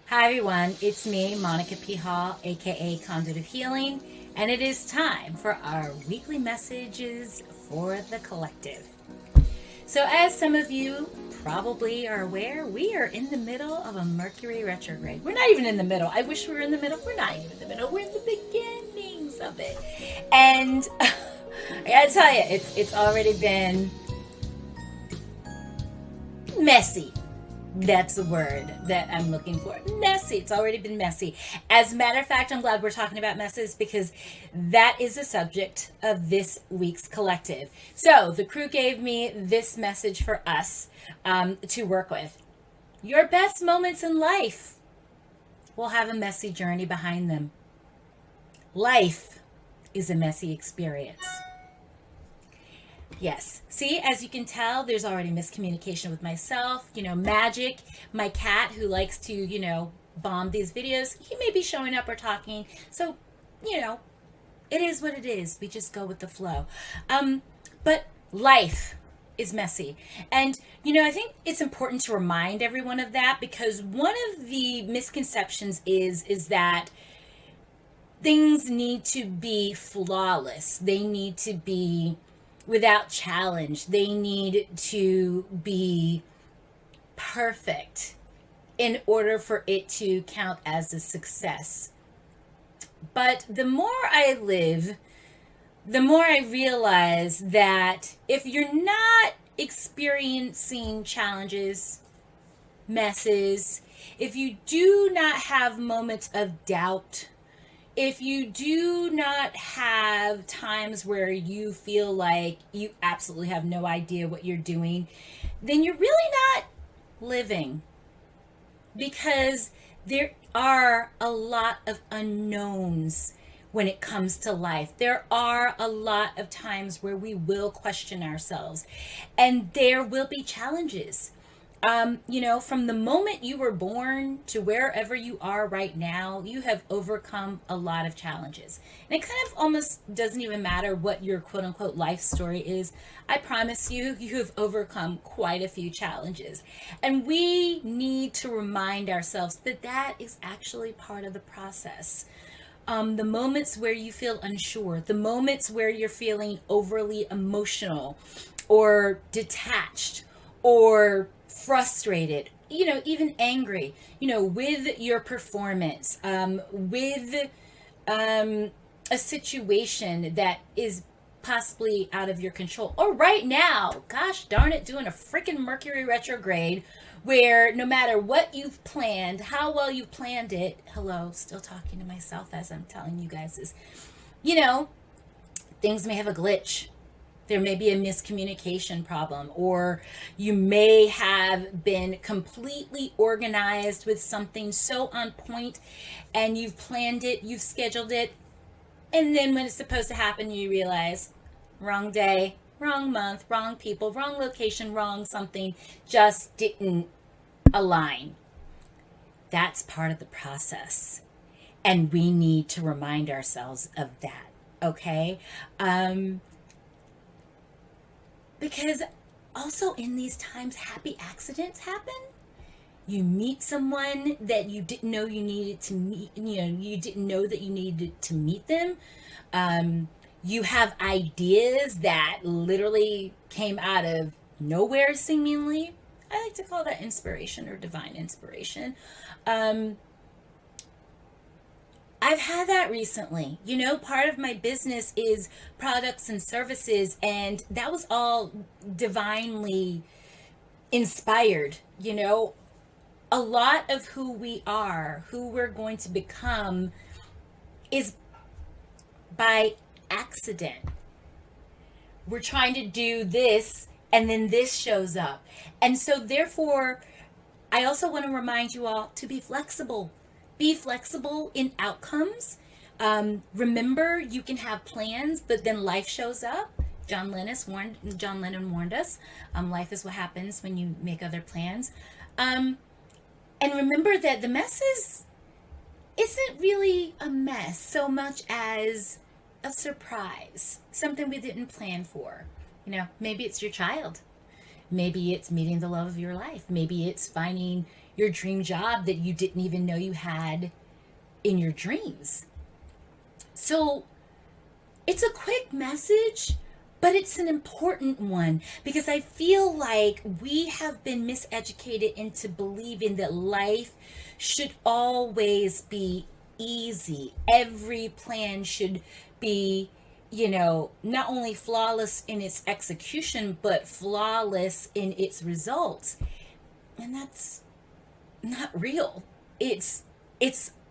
Hi everyone, it's me, Monica P. Hall, aka Conduit of Healing, and it is time for our weekly messages for the collective. So, as some of you probably are aware, we are in the middle of a Mercury retrograde. We're not even in the middle. I wish we were in the middle. We're not even in the middle. We're in the beginnings of it. And I gotta tell you, it's already been messy. That's the word that I'm looking for. Messy. It's already been messy. As a matter of fact, I'm glad we're talking about messes because that is the subject of this week's collective. So the crew gave me this message for us to work with. Your best moments in life will have a messy journey behind them. Life is a messy experience. Yes. See, as you can tell, there's already miscommunication with myself. Magic, my cat who likes to, bomb these videos, he may be showing up or talking. So, you know, it is what it is. We just go with the flow. But life is messy. And, I think it's important to remind everyone of that because one of the misconceptions is that things need to be flawless. They need to be without challenge. They need to be perfect in order for it to count as a success. But the more I live, the more I realize that if you're not experiencing challenges, messes, if you do not have moments of doubt, if you do not have times where you feel like you absolutely have no idea what you're doing, then you're really not living because there are a lot of unknowns when it comes to life. There are a lot of times where we will question ourselves and there will be challenges. From the moment you were born to wherever you are right now, you have overcome a lot of challenges. And it kind of almost doesn't even matter what your quote unquote life story is. I promise you, you have overcome quite a few challenges. And we need to remind ourselves that that is actually part of the process. The moments where you feel unsure, the moments where you're feeling overly emotional or detached or frustrated, even angry, with your performance, with a situation that is possibly out of your control. Or right now, gosh darn it, doing a freaking Mercury retrograde where no matter what you've planned, how well you've planned it, hello, still talking to myself as I'm telling you guys this, you know, things may have a glitch. There may be a miscommunication problem, or you may have been completely organized with something so on point and you've planned it, you've scheduled it, and then when it's supposed to happen, you realize wrong day, wrong month, wrong people, wrong location, wrong something, just didn't align. That's part of the process. And we need to remind ourselves of that, okay? Because also in these times, happy accidents happen. You meet someone that you didn't know you needed to meet, you didn't know that you needed to meet them. You have ideas that literally came out of nowhere, seemingly. I like to call that inspiration or divine inspiration. Um, I've had that recently. Part of my business is products and services, and that was all divinely inspired. A lot of who we are, who we're going to become, is by accident. We're trying to do this, and then this shows up. And so, therefore, I also want to remind you all to be flexible. Be flexible in outcomes. Remember, you can have plans, but then life shows up. John Lennon warned us. Life is what happens when you make other plans. And remember that the isn't really a mess so much as a surprise, something we didn't plan for. Maybe it's your child. Maybe it's meeting the love of your life. Maybe it's finding your dream job that you didn't even know you had in your dreams. So it's a quick message, but it's an important one because I feel like we have been miseducated into believing that life should always be easy. Every plan should be, not only flawless in its execution, but flawless in its results. And that's not real. It's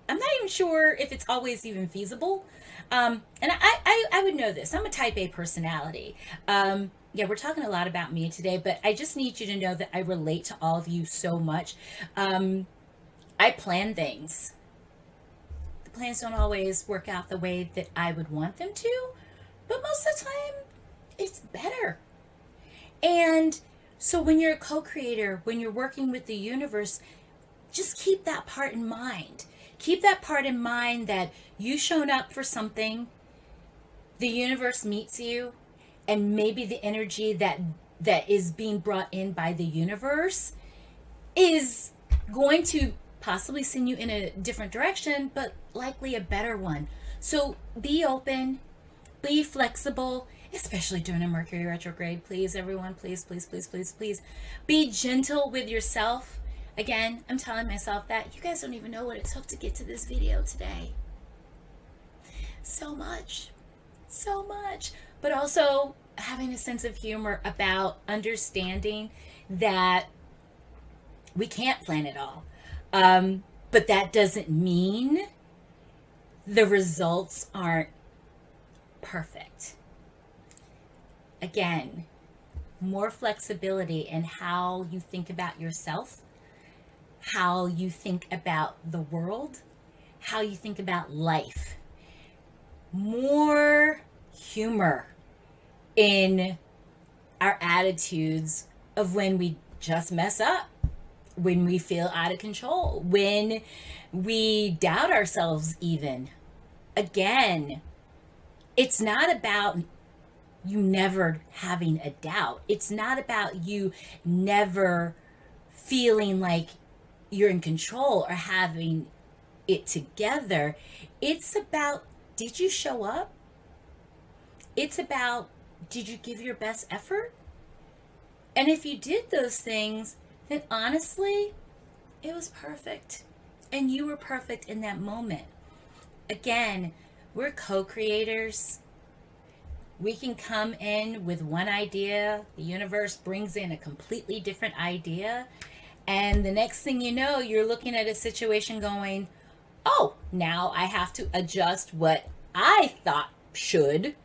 I'm not even sure if it's always even feasible. And I would know this. I'm a type A personality. Yeah, we're talking a lot about me today, but I just need you to know that I relate to all of you so much. I plan things. The plans don't always work out the way that I would want them to, but most of the time, it's better. And so when you're a co-creator, when you're working with the universe, just keep that part in mind. Keep that part in mind that you shown up for something, the universe meets you, and maybe the energy that is being brought in by the universe is going to possibly send you in a different direction, but likely a better one. So be open, be flexible, especially during a Mercury retrograde. Please, everyone, please, please, please, please, please. Be gentle with yourself. Again, I'm telling myself that you guys don't even know what it took to get to this video today. So much. But also having a sense of humor about understanding that we can't plan it all. But that doesn't mean the results aren't perfect. Again, more flexibility in how you think about yourself, how you think about the world, how you think about life. More humor in our attitudes of when we just mess up, when we feel out of control, when we doubt ourselves even. Again, it's not about you never having a doubt. It's not about you never feeling like you're in control or having it together. It's about, did you show up? It's about, did you give your best effort? And if you did those things, then honestly, it was perfect. And you were perfect in that moment. Again, we're co-creators. We can come in with one idea. The universe brings in a completely different idea. And the next thing you know, you're looking at a situation going, oh, now I have to adjust what I thought should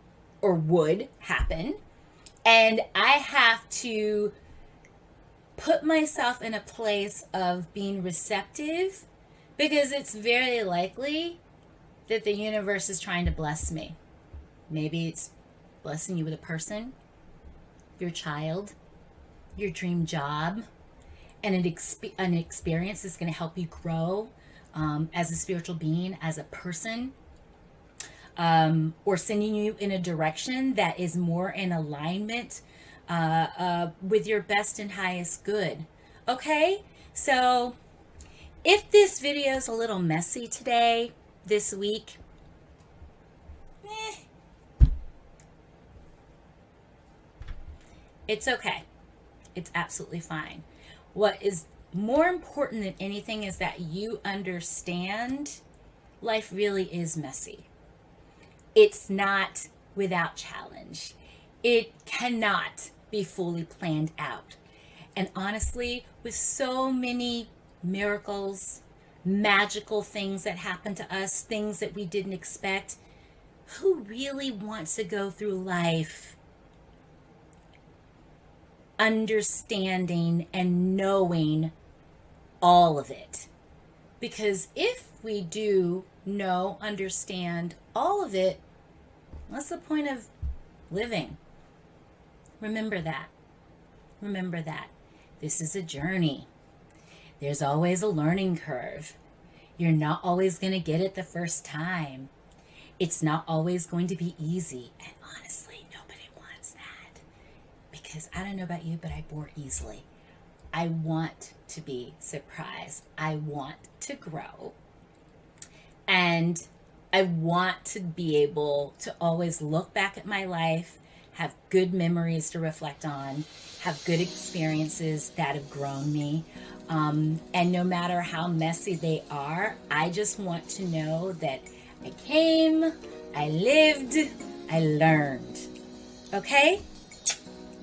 or would happen. And I have to put myself in a place of being receptive because it's very likely that the universe is trying to bless me. Maybe it's blessing you with a person, your child, your dream job, and an experience that's going to help you grow as a spiritual being, as a person, or sending you in a direction that is more in alignment with your best and highest good. Okay, so if this video is a little messy today, this week, it's okay. It's absolutely fine. What is more important than anything is that you understand life really is messy. It's not without challenge. It cannot be fully planned out. And honestly, with so many miracles, magical things that happen to us, things that we didn't expect, who really wants to go through life understanding and knowing all of it? Because if we do know, understand all of it, what's the point of living? Remember that. Remember that. This is a journey. There's always a learning curve. You're not always going to get it the first time. It's not always going to be easy. And honestly, nobody wants that. Because I don't know about you, but I bore easily. I want to be surprised. I want to grow. And I want to be able to always look back at my life, have good memories to reflect on, have good experiences that have grown me. And no matter how messy they are, I just want to know that I came, I lived, I learned. Okay?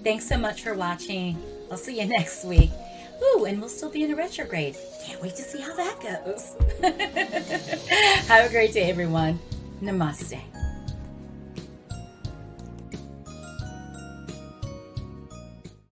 Thanks so much for watching. I'll see you next week. Ooh, and we'll still be in a retrograde. Can't wait to see how that goes. Have a great day, everyone. Namaste.